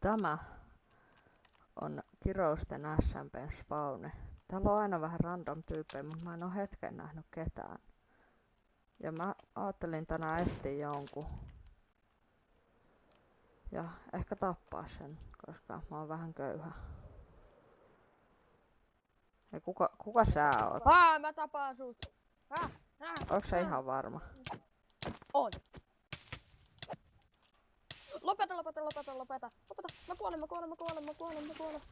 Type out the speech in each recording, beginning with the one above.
Tämä on Kirousten SMPn spawni. Täällä on aina vähän random tyyppejä, mutta mä en oo hetken nähnyt ketään. Ja mä ajattelin tänään etsiä jonkun. Ja ehkä tappaa sen, koska mä oon vähän köyhä. Ja kuka sä oot? Mä tapaan sut. Onks sä ihan varma? On. Lopeta. Mä kuolen.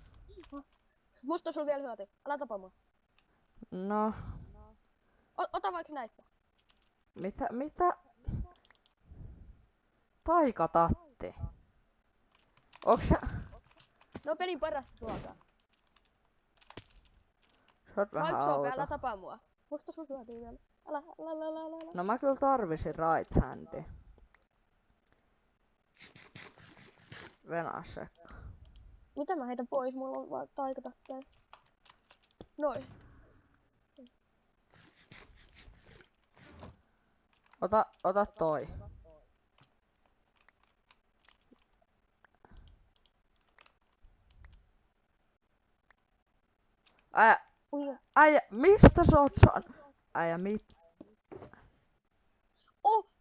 Musta sulla vielä hyötyy. Älä tapa mua. No, Ota vaikka näitä. mitä? Taikatatti. Onks sä? No pelin parasta ruokaa. Sä oot vähän Vaikka outo. älä tapa mua. Musta sulla hyötyy vielä. Älä. No mä kyllä tarvisin right handi. Venäsekka. Mitä mä heitän pois? Mulla on vaan taikatakkeja. Noin. Ota toi. Äijä, mistä sä oot saanut? Äijä,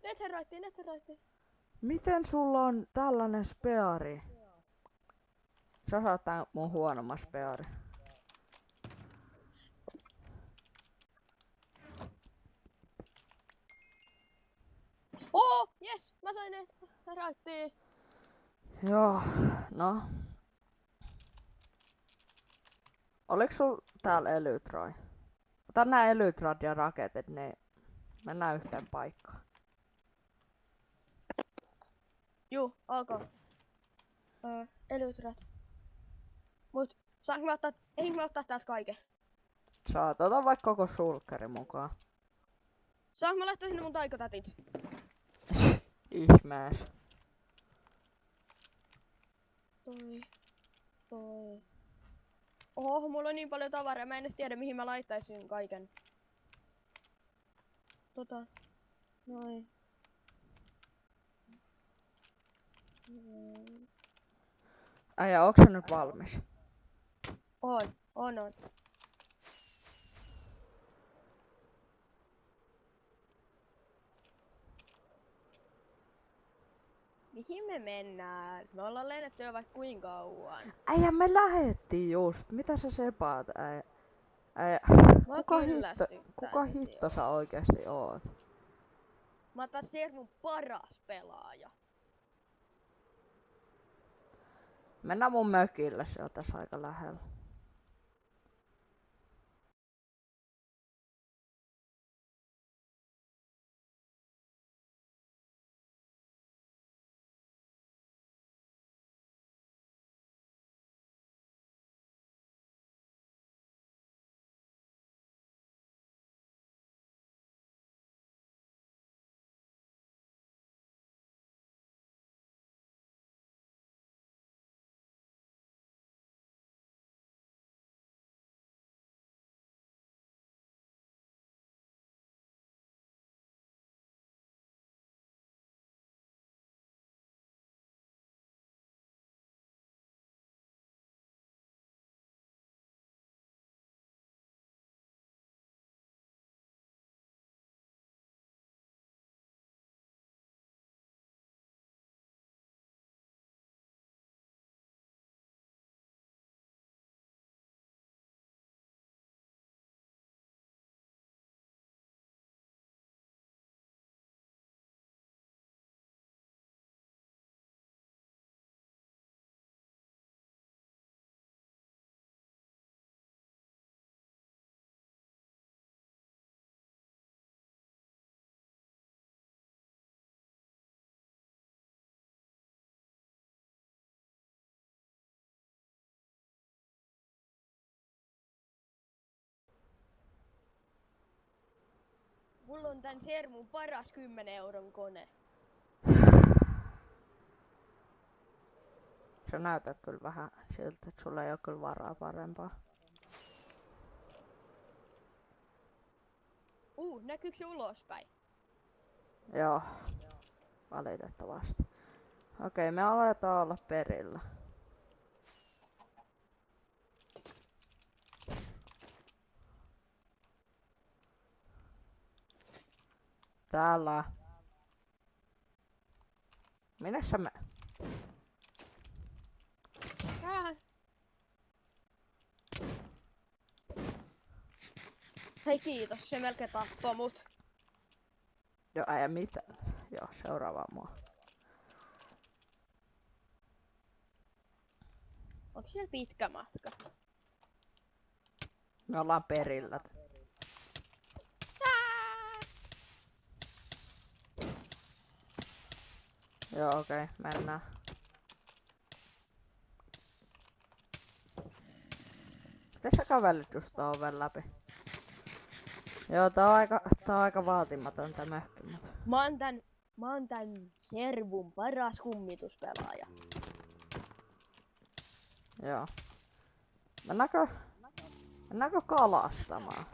Netherite. miten sulla on tällainen speari? Sä saat tän mun huonomman speari. Yes! Mä sain Netherite. Joo, no. Oliks sul täällä elytroi? Ota nää elytrad ja raketit, niin mennään yhteen paikkaan. Juu, ok. Elytrat. Mut einkö mä ottaa täältä kaiken? Saat, ota vaikka koko sulkkeri mukaan. Saanko mä laittaa sinne mun taikatatit? Ihmees. Toi. Oho, mulla on niin paljon tavaraa, mä en edes tiedä mihin mä laittaisin kaiken. Noin. Äijä, onks sä nyt valmis? On. Mihin me mennään? Me ollaan lennetty jo vaikka kuinka kauan. Äijä, me lähettiin just. Mitä sä sepaat, äijä? Kuka hitto sä oikeesti oot? Mä oon taas mun paras pelaaja. Mennään mun mökille, se on tässä aika lähellä. Mulla on tän sermun paras 10 euron kone. Sä näytät kyllä vähän siltä, että sulla ei oo kyllä varaa parempaa. Näkyykö se ulospäin? Joo, valitettavasti. Okei, me aletaan olla perillä. Täällä. Minne sä me? Hei kiitos, se melkein tappoi mut. Joo, ei mitään. Joo, seuraava mua. Onko siellä pitkä matka? Me ollaan perillä. Joo, okei, mennään. Miten sä kävelit just tuon oven läpi? Joo, tää on aika vaatimaton tää mökki, mut... Mä oon tän servun paras kummituspelaaja. Joo. Mennäänkö kalastamaan?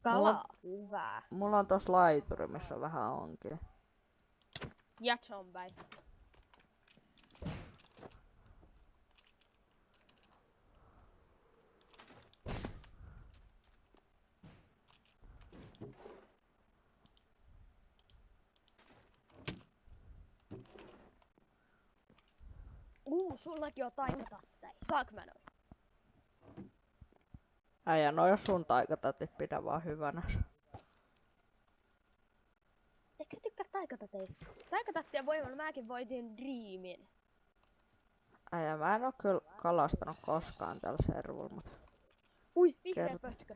Kala, hyvä. Mulla on tossa laituri, missä vähän onkin. Ja zombie. Sullakin on taikatatteja. Saanko mä noin? Äijä, no jos sun taikatatit pidä vaan hyvänä. Eikö sä tykkää taikatateista? Taikatattien voimalla mäkin voitin Dreamin. Äijä, mä en oo kyllä kalastanut koskaan tällä servulla, mut... Ui, vihreä pötkö.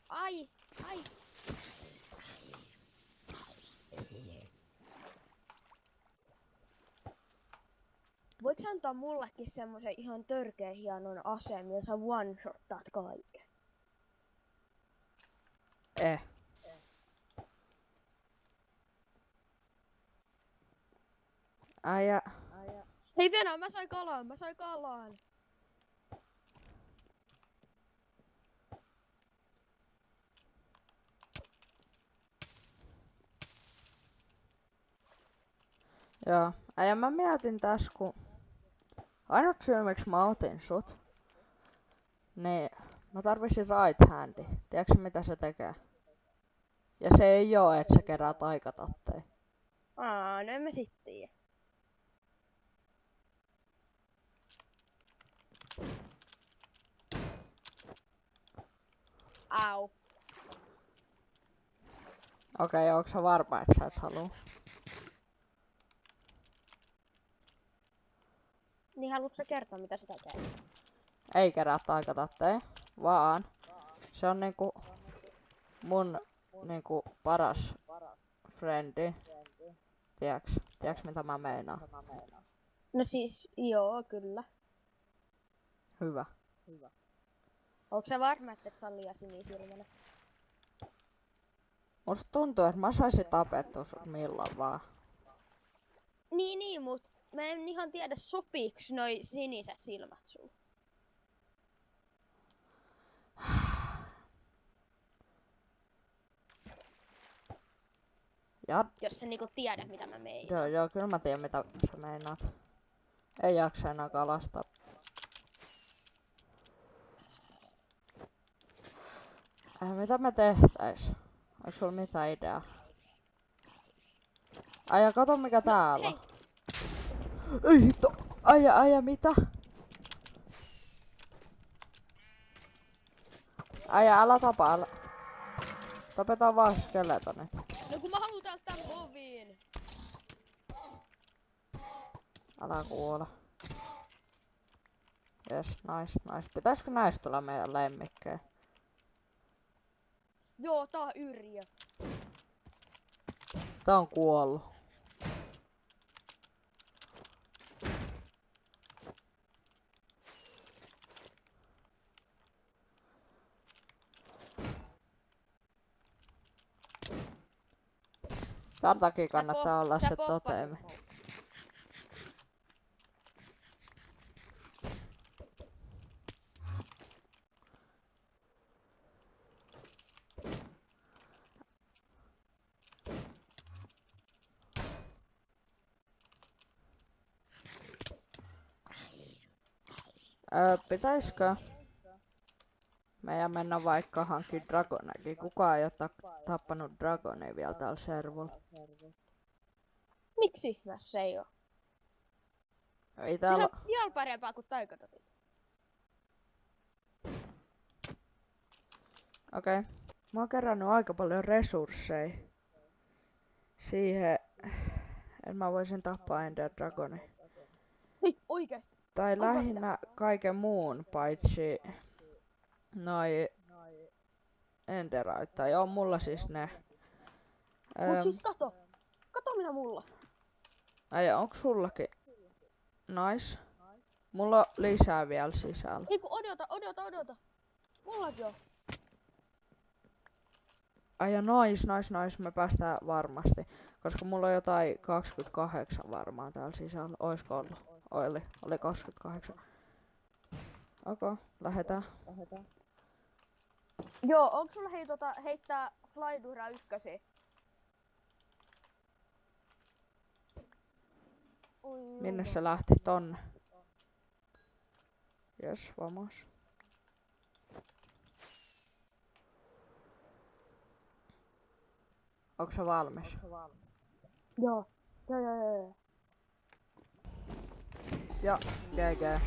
Ai. Voit sä antaa mullekin semmosen ihan törkeä hienon aseen, millä sä one-shottaat kaiken? Äijä... Hei Venä, mä sain kalaan! Joo, äijä mä mietin tässä, kun... Ainut syy miksi mä otin sut, niin mä tarvisin right handi. Tiedätkö mitä se tekee? Ja se ei oo, et sä kerää taikatatteja. No en mä sit tiedä. Au. Okei, onko sä varma, et sä et haluu? Niin haluatko sä kertoa mitä se tekee? Ei kerää taikatatteja, vaan se on niinku mun niinku paras friendi. Tiedäks mitä mä meinaan? No siis, joo, kyllä. Hyvä. Onko sä varma, että et saa liian sinisilmäinen? Musta tuntuu, että mä saisin tapettua sut milloin vaan. Niin, mut mä en ihan tiedä sopiiks noi siniset silmät sulle. Ja... Jos sä niinku tiedät mitä mä meinaan. Joo, kyllä mä tiedän mitä sä meinaat. Ei jaksa enää kalastaa. Mitä me tehtäis? Onks sulla mitään ideaa? Aija, kato mikä täällä on. Ei hitto! Aija, mitä? Aija, älä tapa, älä. Tapetaan vaan skeletonit. No kun mä haluun täältä tän hovin. Älä kuole. Jes, nice. Pitäisikö näistä tulla meidän lemmikkejä? Joo, tää on Yrjö. Tää on kuollut. Tän takia kannattaa olla se toteemi. Pitäiskö Meidän mennä vaikka hankki Dragonekin. Kukaan ei oo tappanut Dragonia vielä täällä servulla. Miksi ihmeessä ei oo? Ei Sehän täällä... on vielä parempaa kuin taikatapit. Okei. Mä oon kerännyt aika paljon resursseja siihen, että mä voisin tappaa Ender Dragonin. Hei, oikeesti. Tai lähinnä kaiken muun, paitsi noi Enderite. Tai on mulla siis ne. Mut siis kato. Kato mitä mulla. Ai onks sullakin? Nice. Mulla on lisää vielä sisällä. Ei kun odota. Mullakin on. Ai ja nice. Me päästään varmasti. Koska mulla on jotain 28 varmaan täällä sisällä. Oisko ollut? Oli 28. Okei, lähetään. Joo, onko sulla heittää Flydura ykkösiä? Minne se lähti? Tonne. Jes, vamos. Onko se valmis? Joo. Joo, GG.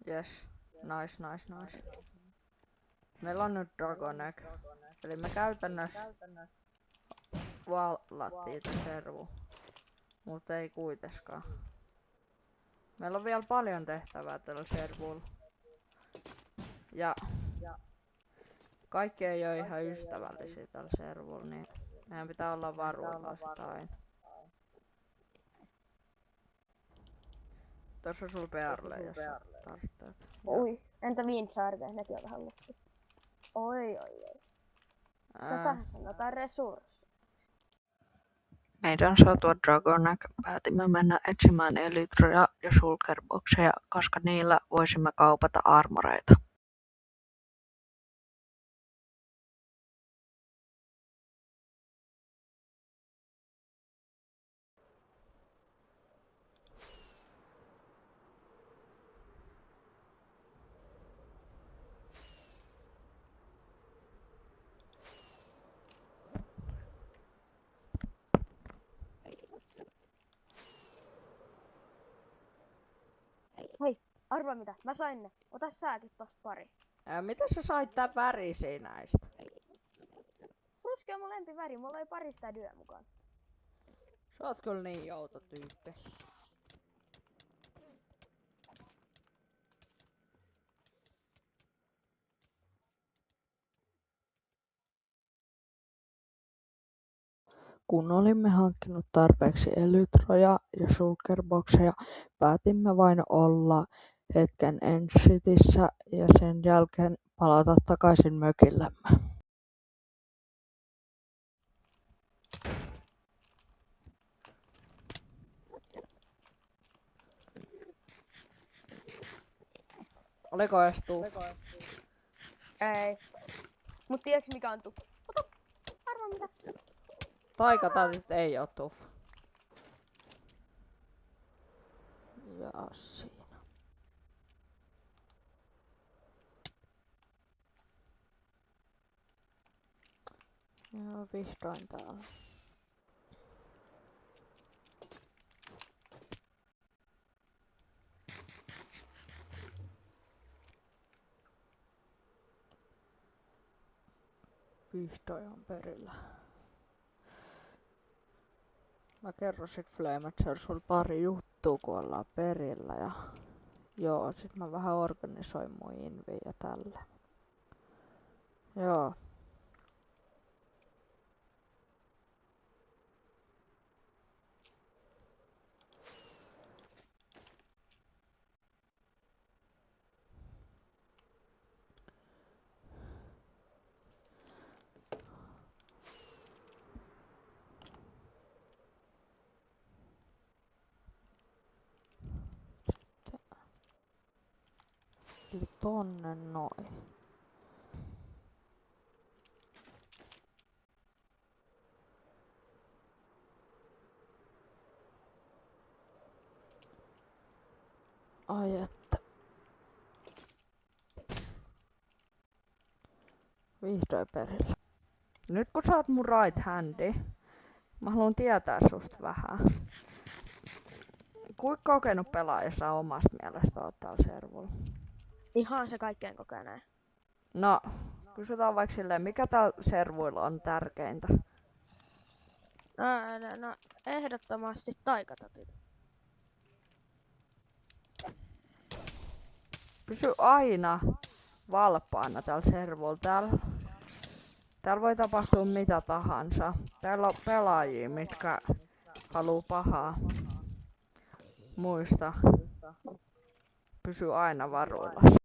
Yes, nice. Meillä on nyt Dragon Egg. Eli me käytännössä vallattiin tän servu. Mutta ei kuitenkaan. Meillä on vielä paljon tehtävää tällä servulla. Ja kaikki ei ole ihan ystävällisiä tällä servulla, niin meidän pitää olla varuilla sitä aina. Tuossa on sul PRlle, jos tarvitset. Oi, entä Windcharge? Nekin on vähän loppu. Oi. Tätähän sanotaan resurssi. Meidän saatua Dragon Egg päätimme mennä etsimään Elytroja ja Shulkerboxeja, koska niillä voisimme kaupata armoreita. Hei, arvaa mitä, mä sain ne. Ota sääkin tosta pari. Mitä sä sait tän värisiä näistä? Ruskea on mun lempiväri, mulla oli pari sitä dyö mukaan. Sä oot kyllä niin outo tyyppi. Kun olimme hankkinut tarpeeksi Elytroja ja Shulkerboxeja, päätimme vain olla hetken Enshitissä ja sen jälkeen palata takaisin mökillemme. Oliko edes tuff? Ei. Mut tiedätkö mikä on tuff? Ota, arvaa mitä. Taikatatit ei oo tuff. Ja siinä. Ja vihdoin täällä. Vihdoin on perillä. Mä kerron sit Flametser sul pari juttua kun ollaan perillä ja joo, sit mä vähän organisoin mun inviä ja tällä. Joo. Eli tonne noin. Ai että. Vihdoin perillä. Nyt kun sä oot mun right handi, mä haluan tietää susta vähän. Kuinka kokenut pelaaja sä omasta mielestä oot täällä servulla? Ihan se kaikkein kokeneen. No, kysytään vaikka silleen, mikä täällä servuilla on tärkeintä? No, ehdottomasti taikatatit. Pysy aina valppaana täällä servulla. Täällä voi tapahtua mitä tahansa. Täällä on pelaajia, mitkä haluu pahaa. Muista, pysy aina varuillas.